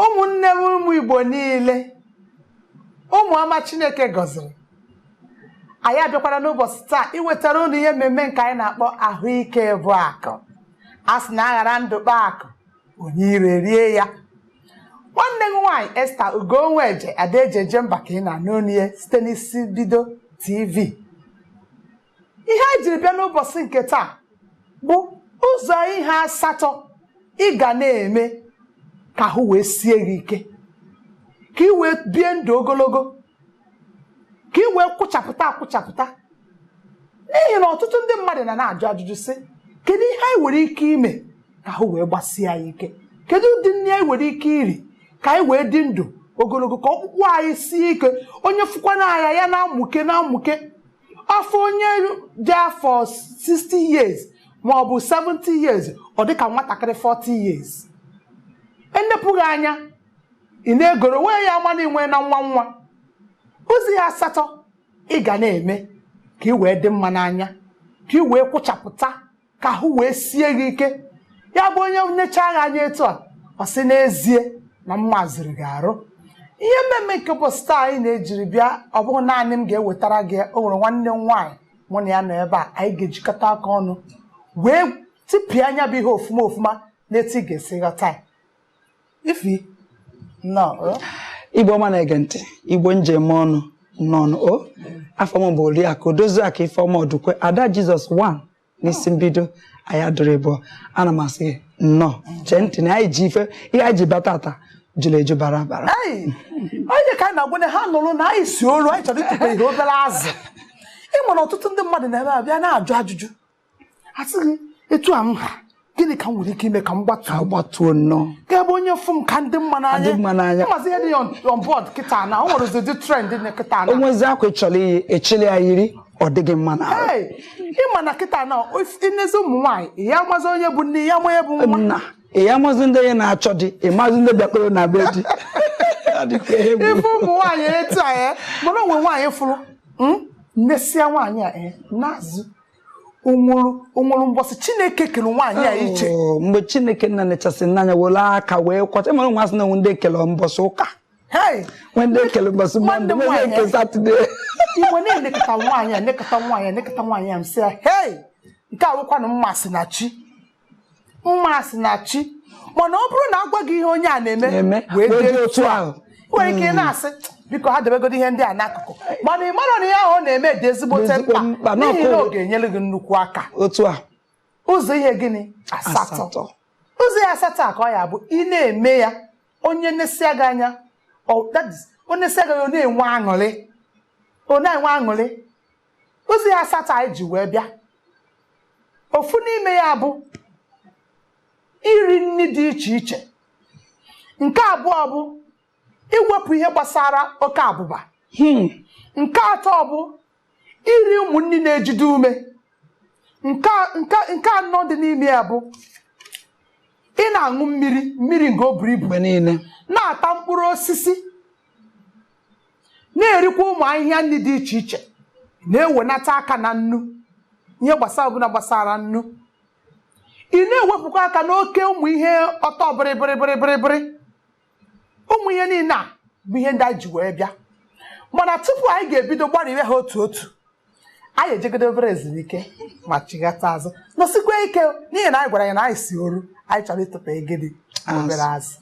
ụmụnne m ụmụ Igbo niile ụmụ ọma Chineke gọziri anyị abịakwara n'ụbọchị taa iwetara unu ihe mmemme nke anyị na-akpọ ahụike bụ akụ. A sị na aghara ndụ kpaa akụ onye ire rie ya. Nwanne m nwaanyị Esther Ugonweje Adaejeje mba ka ị na-anụ olu ya site n'isi bido TV. Ihe anyị jiri bịa n'ụbọchị nke taa bụ ụzọ ihe asatọ ị ga na-eme ka ahụ wee sie gị ike, ka ị wee bie ndụ ogologo, ka ị wee kwụchapụta. N'ihi na ọtụtụ ndị mmadụ na-ajụ ajụjụ sị, kedu ihe anyị nwere ike ime ka ahụ wee gbasie anyị ike? Kedu ụdị nri anyị nwere ike iri ka anyị wee dị ndụ ogologo, ka ọkpụkpụ anyị sie ike? Onye fụkwana anya ya na-amụke afọ onye dị afọ 60 years ma ọ bụ 70 years ọ dị ka nwatakịrị 40 years. Enepụghị anya ị na-egoro wee ya ama na inwe na nwa. Ụzọ ya asatọ ị ga na-eme ka ị wee dị mma n'anya, ka ị wee kwụchapụta, ka ahụ wee sie gị ike. Ya bụ onye nnecha agha anya etu a ọ sị n'ezie na mma ziri gị arụ. Ihe mmemme nke ụbọchị taa anyị na-ejiri bịa ọ bụghị naanị m ga-ewetara gị, o nwere nwanne m nwaanyị mụ na ya nọ ebe a, anyị ga-ejikọta aka ọnụ wee tipịa anya bụ ihe ofuma na-etu ị ga-esi ghọta ya. Ifi nọ Igbo ọma na-ege ntị, Igbo njem ọnụ nọ o afọ m bụ Oriakụ Odoziakụ Ifeọma Odukwe, Ada Jizọs 1 n'isi mbido anyị adụrụ ịbụọ. Ana m asị gị nnọọ, chee ntị na anyị ji ihe anyị ji bata ata jụrụ eju bara. Onye ka anyị na-agwa na ha nụrụ na anyị si olu anyị chọrọ ịtụpe ihe obere azụ. Ịma na ọtụtụ ndị mmadụ na-ebe abịa na-ajụ ajụjụ, asị gị etu a m ha gịnị ka m nwere ike ime ka m gbatuo nnọọ, ka ebe onye fụ m ka ndị mma n'anya. Maazị ihe dị on board kịta na o nwere ụdị trend dị kịta na onwezi akwa ị chọrọ iyi echili ya yiri ọ dịghị mma na ịma na kịta na inezi ụmụ nwaanyị ya amazi onye bụ nne ya, onye bụ nwa, ya amazi ndị onye na-achọ di, ịmazi ndị bịakpere na be di. Ife ụmụ nwaanyị etu a mana onwe nwaanyị fụrụ nnesia nwaanyị a n'azụ onwere mbọsị Chineke kere nwaanyị a iche. Mgbe Chineke nna nechasị n'anya were aka wee kwata, ịmara nwa sị na ndị ekele mbọsị ụka, ndị ekele mbọsị Mọnde, ndị ekele Satọde. Igwe na-elekọta nwaanyị a m sị ya, nke a wụkwanụ mmasị na chi. Mana ọ bụrụ na agwa gị ihe onye a na-eme wee dị otu ahụ, nwere ike ị na-asị biko ha debegodi ihe ndị a n'akụkụ, mana ị mara na ihe ahụ ọ na-eme dị ezigbote mkpa, n'ihi na ọ ga-enyere gị nnukwu aka. Otu a ụzọ ihe gịnị asatọ. Ụzọ ya asatọ a ka ọ ya bụ ị na-eme ya, onye nesia gị anya onye nesia gị ọ na-enwe aṅụrị. Ụzọ ya asatọ anyị ji wee bịa, ofu n'ime ya bụ iri nri dị iche iche. Nke abụọ bụ iwepụ ihe gbasara oke abụba. Nke atọ bụ iri ụmụ nri na-ejide ume. Nke anọ dị n'ime ya bụ ị na-aṅụ mmiri nke o buru ibu mgbe niile, na-ata mkpụrụ osisi, na-erikwa ụmụ ahịhịa nri dị iche iche, na-ewenata aka na nnu, ihe ọbụla gbasara nnu. Ị na-ewepụkwa aka n'oke ụmụ ihe ọtọ bịrịbịrị. Ụmụ ihe niile a bụ ihe ndị anyị ji wee bịa. Mana tupu anyị ga-ebido gbariwe ha otu anyị ejegide obere ezumike ma chighata azụ nọsikwa ike, n'ihi na anyị gwara ya na anyị si oru, anyị chọrọ ịtụpụ egede obere azụ.